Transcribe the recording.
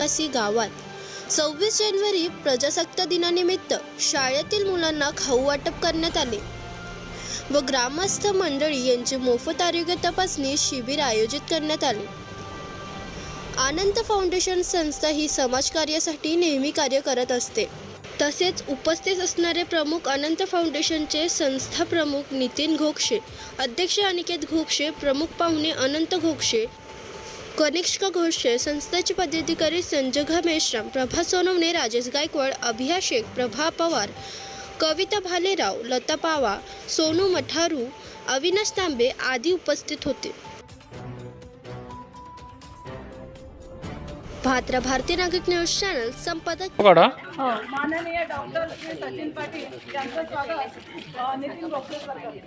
निवासी गावात 26 जानेवारी प्रजासत्ताक दिनानिमित्त शाळेतील मुलांना खाऊ वाटप करण्यात आले व ग्रामस्थ मंडळी यांचे मोफत आरोग्य तपासणी शिबिर आयोजित करण्यात आले। आनंद फाउंडेशन संस्था ही समाजकार्यासाठी नेहमी कार्य करत असते। तसेच उपस्थित असणारे प्रमुख अनंत फाउंडेशनचे संस्था प्रमुख नितीन घोगशे, अध्यक्ष अनिकेत घोगशे, प्रमुख पाहुणे अनंत घोगशे, कनिष्क घोगशे, संस्थेचे पदाधिकारी संजय मेश्राम, प्रभा सोनवणे, राजेश गायकवाड, अभिया शेख, प्रभा पवार, कविता भालेराव, लता पावा, सोनू मठारू, अविनाश तांबे आदी उपस्थित होते। भात्रा भारतीय नागरिक न्यूज चॅनल संपादक माननीय डॉक्टर श्री सचिन पाटील यांचं स्वागत नितीन घोगशे सर करते।